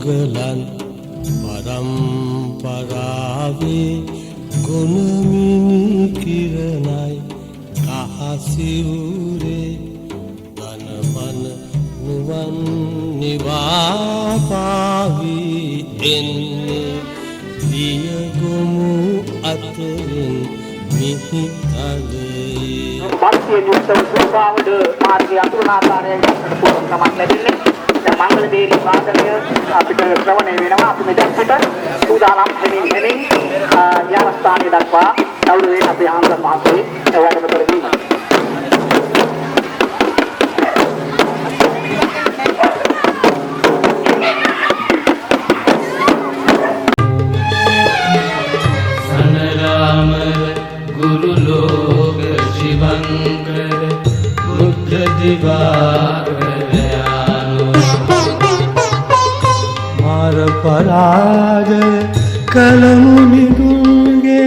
මුගලන් පරම්පරාවේ ගුණමිනි කිරණයි කහසිවුරේ ධනමන නුවන් නිවාපාවී එන්නේ දියගොමු අතරින් මිහිතලේ පස්සේ යුක්ත සුභාවද මාර්ගය අතුරුනාකාරයෙන් පුළුවන් කමක් ලැබෙන්නේ දැන් මංගල දේරි වාදනය අපිට ශ්‍රවණය වෙනවා අපි මෙතන සිට සූදානම් වෙමින් යාස්ථානයේ දක්වා අවුරුවේ අපේ ආන්දර මහත්මිය වැඩම කරගන්න. गुरु लोग शिवंकर बुद्ध दिवाकरयानो मार पराजय कलमुनि गुंगे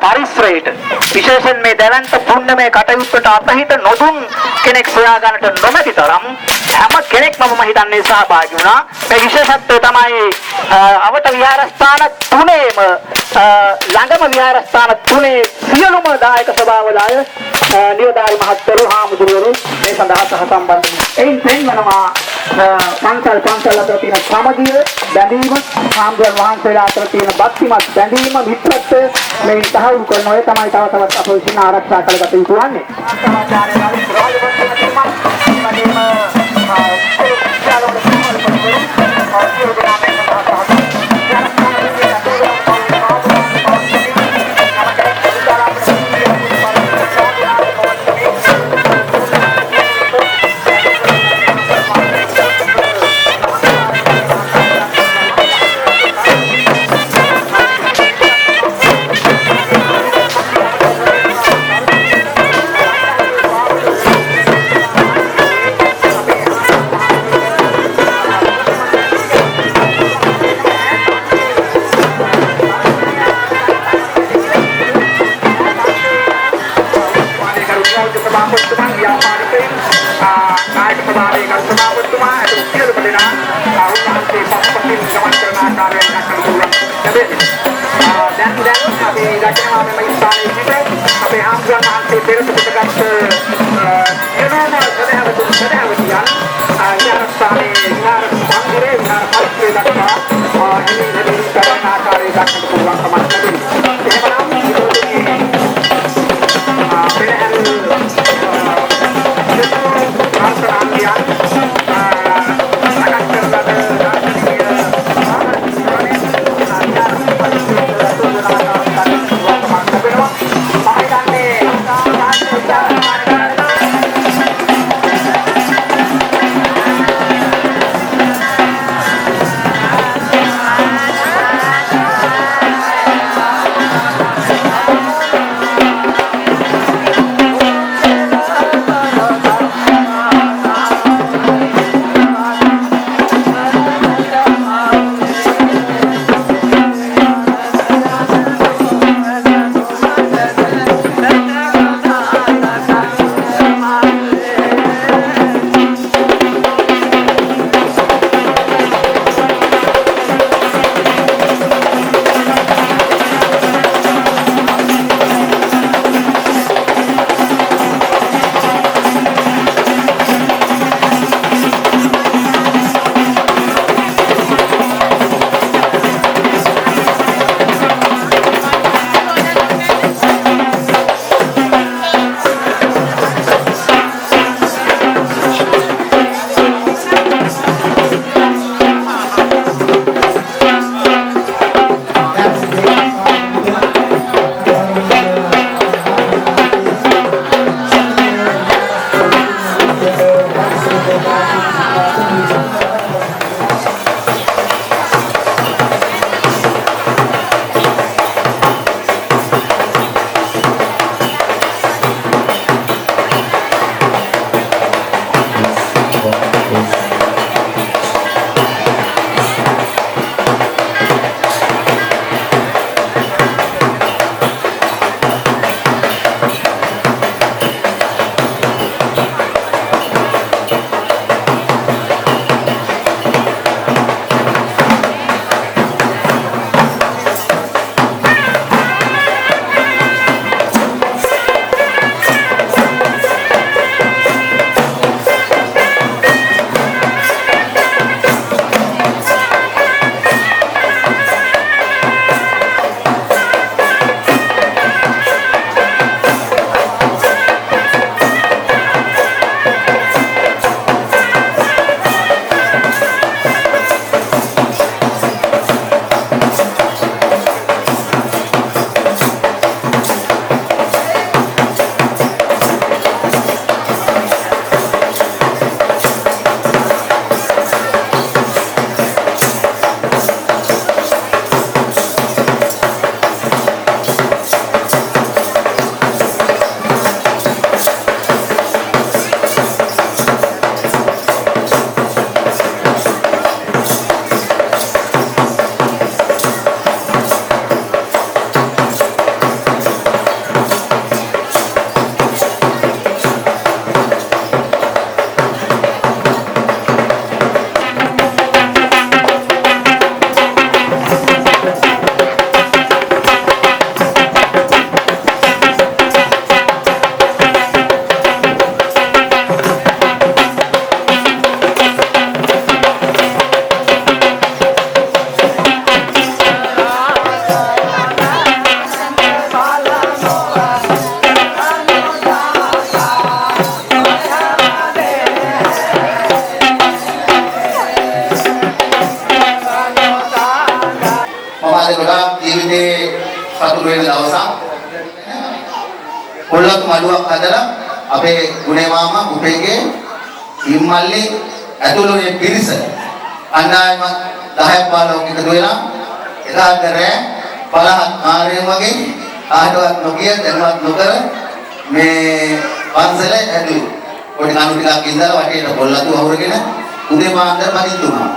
පරිශ්‍රයට විශේෂයෙන් මේ දැවැන්ත පුණ්‍යමය කටයුත්තට අපහිත නොදුන් කෙනෙක් සොයා ගන්නට නොමැති තරම් හැම කෙනෙක්ම මම හිතන්නේ සහභාගී වුණා. මේ විශේෂත්වය තමයි අවට විහාරස්ථාන තුනේම ළඟම විහාරස්ථාන තුනේ සියලුම දායක සභාවලාය නිලධාරි මහත්වරු හාමුදුරුවරු මේ සඳහා සහ සම්බන්ධ වුණා. එයින් පෙන්වනවා පන්සල් අතර තියෙන සමගිය බැඳීම, හාමුදුරුවන් වහන්සේලා අතර තියෙන භක්තිමත් බැඳීම, මිත්‍රත්වය මේ තහවුරු කරන ඔය තමයි තව තවත් අප විසින් ආරක්ෂා කරගත යුතු වන්නේ. Terima kasih. වෙන දවසක් පොළොක් මඩුවක් හදලා අපේ ගුණේ මාමා උපේගේ ඉම්මල්ලි ඇතුළුනේ පිරිස අන්නායම 10ක් 15ක් එකතු වෙලා එදාට රෑ 50 ආරේ වගේ ආඩවත් නොකිය දැනුවත් නොකර මේ පන්සල ඇතුළු පොඩි කණු ටිකක් ඉඳලා වටේට පොල්ලතු අවුරගෙන උදේ පාන්දර පදින්න උනා.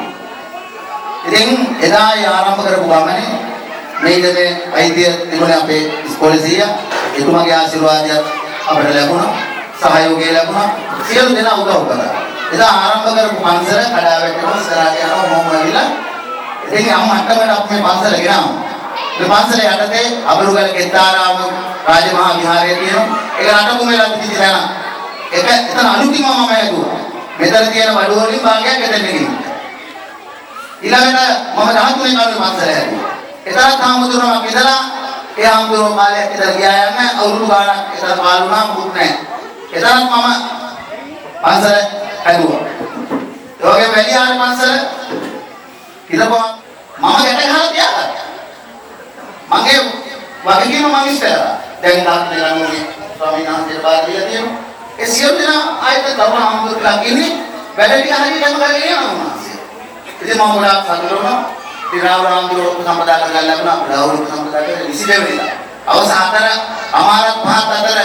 ඉතින් එදා ආරම්භ කරපු ගමනේ මේක මේ වෛද්‍ය තිබුණේ අපේ ඉස්කෝලේ සීයා එතුමාගේ ආශිර්වාදයක් අපිට ලැබුණා සහයෝගය ලැබුණා සියලු දෙනා උදව් කළා. එදා ආරම්භ කරපු පන්සල කඩා වැටෙනවා ඉස්සරහට යනවා මොම වෙලා ඉතින් අම්ම අට්ටමඩ අපේ පන්සල ගෙනාවා. මේ පන්සලේ යටතේ අබරුගල කෙත්තාරාම රාජමහා විහාරය තියෙනවා. ඒක රටකුම වෙලා තිබිච්ච තැන. ඒක එතන අලුතින්ම මම හැදුවා. මෙතන තියෙන වඩුව වලින් භාගයක් එතන ගෙනියනවා. ඊළඟට මම 13 කරුණේ පන්සල හැදුවා. එතනත් හාමුදුරුවෝ ඉඳලා ඒ හාමුදුරුවෝ කාලයක් ඉඳලා ගියා යන්න අවුරුදු ගාණක් එතන පාලුණා මුත් නැහැ. එතනත් මම පන්සල හැදුවා. ඒ වගේ වැලියාර පන්සල ඉඳපුවා මම ගැට ගහලා තියාගත්තා. මගේ වගකීම මම ඉස්සරහා. දැන් තාත්තේ ගන්නෝනේ ස්වාමීන් වහන්සේට බාර දීලා තියෙනවා. ඒ සියලු දෙනා ආයත තරුණ හාමුදුරුවෝ කියන්නේ වැඩ ටික හරියටම කරගෙන යනවා. ඉතින් මම ගොඩාක් සතුටු වුණා. ඉතින් රාහුල සම්පදා කරගන්න ලැබුණා. රාහුල සම්පදා කරලා 22 වෙනිදා. අවසන් 4 අමාරත් පහත් අතර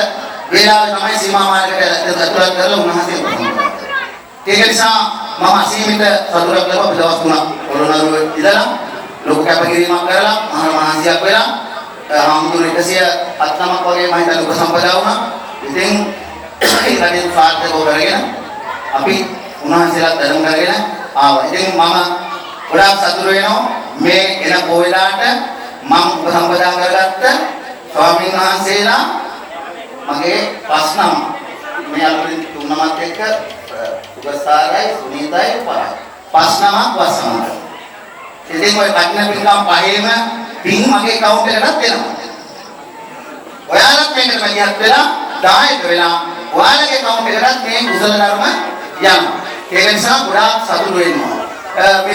වේලාවේ තමයි සීමා මාර්ගයට ඇතුළත් කරලා උන්වහන්සේ සම්පදා. ඒක නිසා මම අසීමිත සතුටක් ලැබුවා. දවස් 3ක් පොළොන්නරුවේ ඉඳලා ලෝක කැපකිරීමක් කරලා මහා මහන්සියක් වෙලා හාමුදුරුවෝ 109ක් වගේ මම හිතන ලෝක සම්පදා වුණා. ඉතින් ඒ කඩේ සාර්ථකව කරගෙන අපි උන්වහන්සේලා ධර්ම කරගෙන ආවා. ඉතින් මම ගොඩාක් සතුටු වෙනවා මේ එන පොයලාට මම උපසම්පදා කරගත්ත ස්වාමීන් වහන්සේලා මගේ ප්‍රශ්නම මේ අලුතින් තුන්නමත් එක්ක උගසාරයි සුනීතයි උපාරයි ප්‍රශ්නමක් වසමකට. ඉතින් ඔය කඩන පින්කම් පහේම පින් මගේ account එකටත් එනවා. ඔයාලත් මේකට මැදිහත් වෙලා දායක වෙලා ඔයාලගේ account එකටත් මේ කුසල ධර්ම යනවා. ඒක නිසා ගොඩාක් සතුටු වෙනවා.